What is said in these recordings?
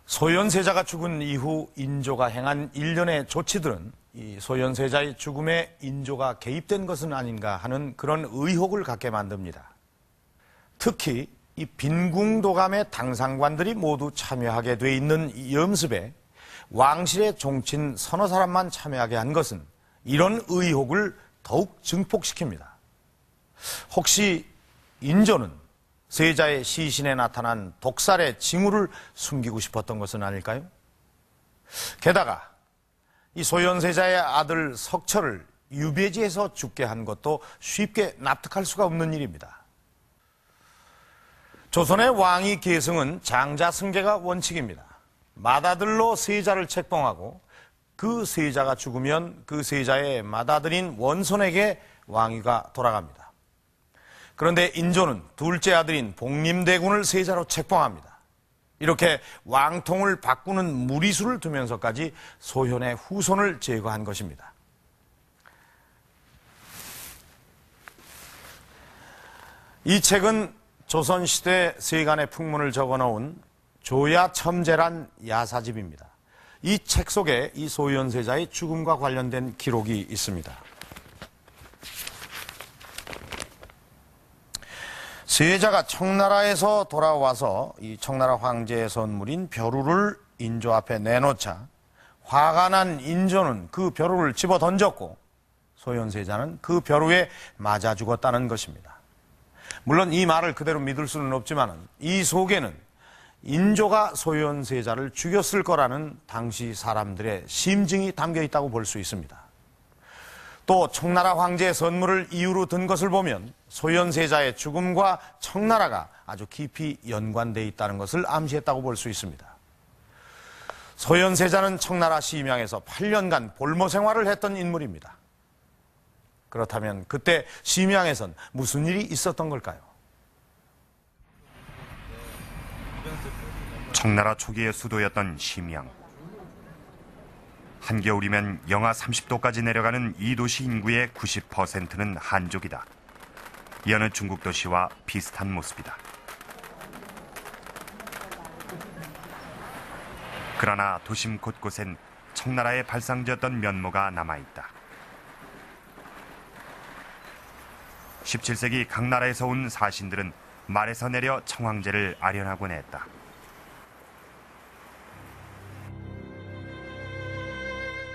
소현세자가 죽은 이후 인조가 행한 일련의 조치들은 이 소현세자의 죽음에 인조가 개입된 것은 아닌가 하는 그런 의혹을 갖게 만듭니다. 특히 이 빈궁도감의 당상관들이 모두 참여하게 돼 있는 이 염습에 왕실의 종친 서너 사람만 참여하게 한 것은 이런 의혹을 더욱 증폭시킵니다. 혹시 인조는 세자의 시신에 나타난 독살의 징후를 숨기고 싶었던 것은 아닐까요? 게다가 이 소현세자의 아들 석철을 유배지에서 죽게 한 것도 쉽게 납득할 수가 없는 일입니다. 조선의 왕위 계승은 장자승계가 원칙입니다. 맏아들로 세자를 책봉하고 그 세자가 죽으면 그 세자의 맏아들인 원손에게 왕위가 돌아갑니다. 그런데 인조는 둘째 아들인 복림대군을 세자로 책봉합니다. 이렇게 왕통을 바꾸는 무리수를 두면서까지 소현의 후손을 제거한 것입니다. 이 책은 조선시대 세간의 풍문을 적어놓은 조야첨재란 야사집입니다. 이 책 속에 이 소현세자의 죽음과 관련된 기록이 있습니다. 세자가 청나라에서 돌아와서 이 청나라 황제의 선물인 벼루를 인조 앞에 내놓자 화가 난 인조는 그 벼루를 집어 던졌고 소현세자는 그 벼루에 맞아 죽었다는 것입니다. 물론 이 말을 그대로 믿을 수는 없지만 이 속에는 인조가 소현세자를 죽였을 거라는 당시 사람들의 심증이 담겨 있다고 볼 수 있습니다. 또 청나라 황제의 선물을 이유로 든 것을 보면 소현세자의 죽음과 청나라가 아주 깊이 연관되어 있다는 것을 암시했다고 볼 수 있습니다. 소현세자는 청나라 심양에서 8년간 볼모 생활을 했던 인물입니다. 그렇다면 그때 심양에선 무슨 일이 있었던 걸까요? 청나라 초기의 수도였던 심양. 한겨울이면 영하 30도까지 내려가는 이 도시 인구의 90%는 한족이다. 여느 중국 도시와 비슷한 모습이다. 그러나 도심 곳곳엔 청나라의 발상지었던 면모가 남아있다. 17세기 각 나라에서 온 사신들은 말에서 내려 청황제를 아련하곤 했다.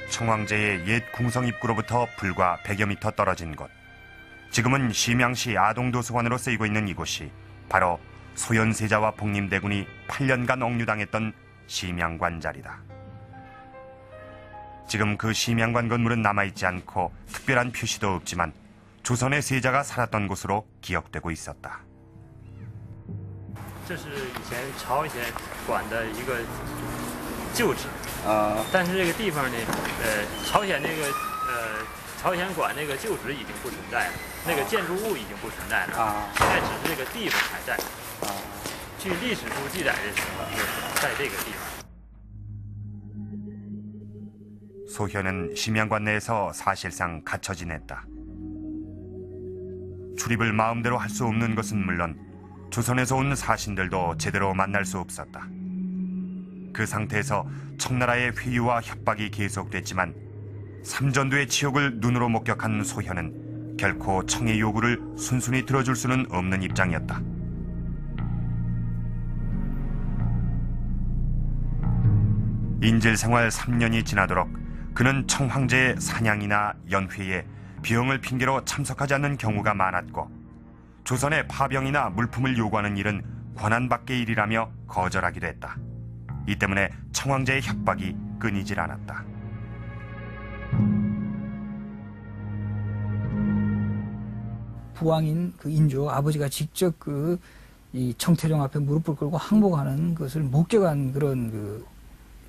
청황제의 옛 궁성 입구로부터 불과 100여 미터 떨어진 곳. 지금은 심양시 아동도서관으로 쓰이고 있는 이곳이 바로 소현세자와 복림대군이 8년간 억류당했던 심양관 자리다. 지금 그 심양관 건물은 남아있지 않고 특별한 표시도 없지만 조선의 세자가 살았던 곳으로 기억되고 있었다. 这是以前朝鲜管的一个旧址但是这个地方呢朝鲜那个朝鲜管那个旧址已经不存在了那个建筑物已经不存在了现在只是这个地方还在据历史书记载的时候是在这个地方 소현은 심양관 내에서 사실상 갇혀 지냈다. 출입을 마음대로 할 수 없는 것은 물론 조선에서 온 사신들도 제대로 만날 수 없었다. 그 상태에서 청나라의 회유와 협박이 계속됐지만 삼전도의 치욕을 눈으로 목격한 소현은 결코 청의 요구를 순순히 들어줄 수는 없는 입장이었다. 인질 생활 3년이 지나도록 그는 청황제의 사냥이나 연회에 비용을 핑계로 참석하지 않는 경우가 많았고 조선의 파병이나 물품을 요구하는 일은 권한 밖의 일이라며 거절하기도 했다. 이 때문에 청황제의 협박이 끊이질 않았다. 부왕인 그 인조 아버지가 직접 이 청태종 앞에 무릎을 꿇고 항복하는 것을 목격한 그런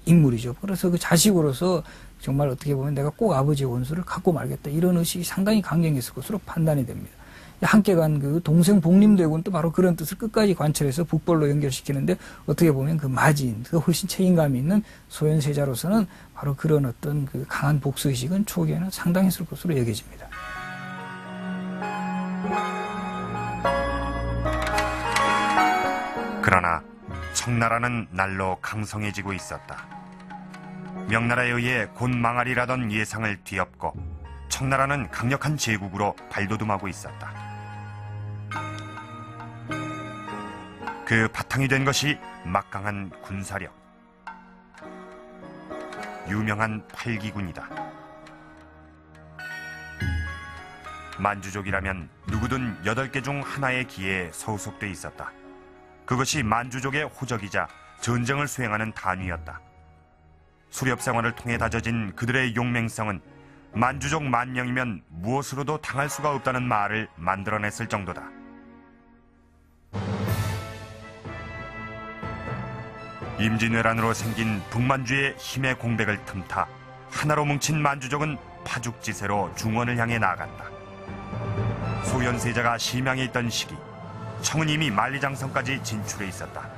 인물이죠. 그래서 그 자식으로서 정말 어떻게 보면 내가 꼭 아버지의 원수를 갖고 말겠다 이런 의식이 상당히 강경했을 것으로 판단이 됩니다. 함께 간 그 동생 복림대군도 바로 그런 뜻을 끝까지 관철해서 북벌로 연결시키는데 어떻게 보면 그 마지인, 그 훨씬 책임감이 있는 소현세자로서는 바로 그런 어떤 그 강한 복수의식은 초기에는 상당했을 것으로 여겨집니다. 그러나 청나라는 날로 강성해지고 있었다. 명나라에 의해 곧 망하리라던 예상을 뒤엎고 청나라는 강력한 제국으로 발돋움하고 있었다. 그 바탕이 된 것이 막강한 군사력, 유명한 팔기군이다. 만주족이라면 누구든 8개 중 하나의 기에 소속돼 있었다. 그것이 만주족의 호적이자 전쟁을 수행하는 단위였다. 수렵 생활을 통해 다져진 그들의 용맹성은 만주족 10,000명이면 무엇으로도 당할 수가 없다는 말을 만들어냈을 정도다. 임진왜란으로 생긴 북만주의 힘의 공백을 틈타 하나로 뭉친 만주족은 파죽지세로 중원을 향해 나아갔다. 소현세자가 심양에 있던 시기, 청은 이미 만리장성까지 진출해 있었다.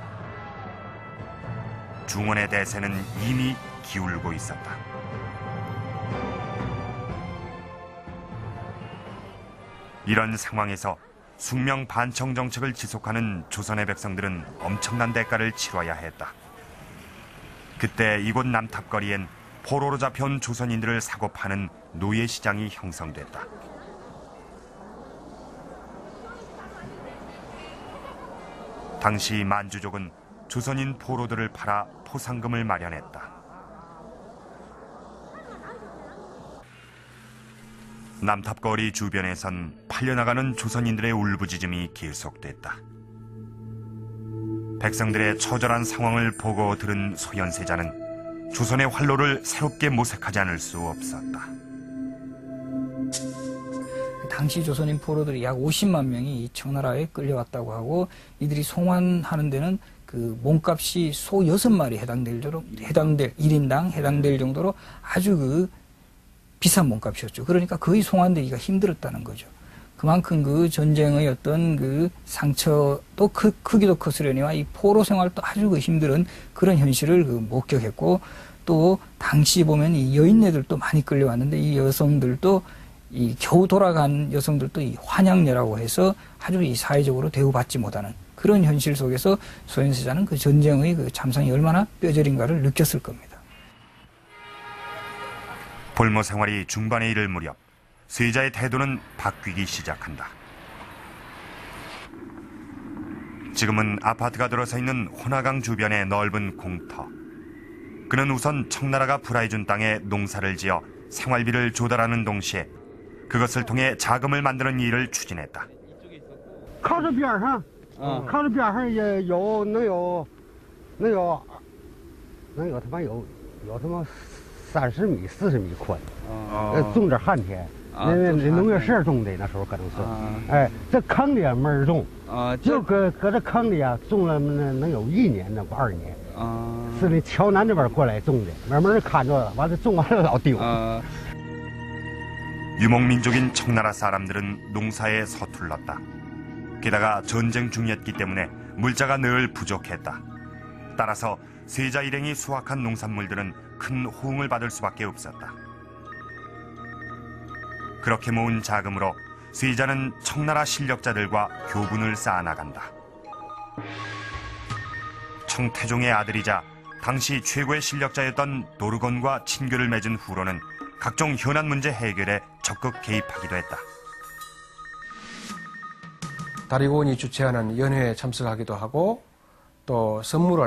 중원의 대세는 이미 기울고 있었다. 이런 상황에서 숙명 반청 정책을 지속하는 조선의 백성들은 엄청난 대가를 치러야 했다. 그때 이곳 남탑거리엔 포로로 잡혀온 조선인들을 사고 파는 노예시장이 형성됐다. 당시 만주족은 조선인 포로들을 팔아 포상금을 마련했다. 남탑거리 주변에선 팔려나가는 조선인들의 울부짖음이 계속됐다. 백성들의 처절한 상황을 보고 들은 소현세자는 조선의 활로를 새롭게 모색하지 않을 수 없었다. 당시 조선인 포로들이 약 50만 명이 이 청나라에 끌려왔다고 하고, 이들이 송환하는 데는 그 몸값이 소 6마리 해당될 1인당 해당될 정도로 아주 그 비싼 몸값이었죠. 그러니까 거의 송환되기가 힘들었다는 거죠. 그만큼 그 전쟁의 어떤 그 상처도 크기도 컸으려니와 이 포로 생활도 아주 그 힘든 그런 현실을 그 목격했고, 또 당시 보면 이 여인네들도 많이 끌려왔는데, 이 여성들도 이 겨우 돌아간 여성들도 이 환양녀라고 해서 아주 이 사회적으로 대우받지 못하는 그런 현실 속에서 소현세자는 그 전쟁의 그 참상이 얼마나 뼈저린가를 느꼈을 겁니다. 볼모 생활이 중반에 이를 무렵 세자의 태도는 바뀌기 시작한다. 지금은 아파트가 들어서 있는 호나강 주변의 넓은 공터. 그는 우선 청나라가 불화해준 땅에 농사를 지어 생활비를 조달하는 동시에 그것을 통해 자금을 만드는 일을 추진했다. 靠着边上，靠着边上也能有他妈有他妈30米40米宽，种点旱田，那农业社种的那时候可能是，哎，这坑里没人种，就搁这坑里啊种了能有1年呢不2年，是那桥南这边过来种的，慢慢看着了，完了种完了老丢。 유목민족인 청나라 사람들은 농사에 서툴렀다. 게다가 전쟁 중이었기 때문에 물자가 늘 부족했다. 따라서 세자 일행이 수확한 농산물들은 큰 호응을 받을 수밖에 없었다. 그렇게 모은 자금으로 세자는 청나라 실력자들과 교분을 쌓아나간다. 청태종의 아들이자 당시 최고의 실력자였던 도르건과 친교를 맺은 후로는 각종 현안 문제 해결에 적극 개입하기도 했다. 다리고원이 주최하는 연회에 참석하기도 하고 또 선물을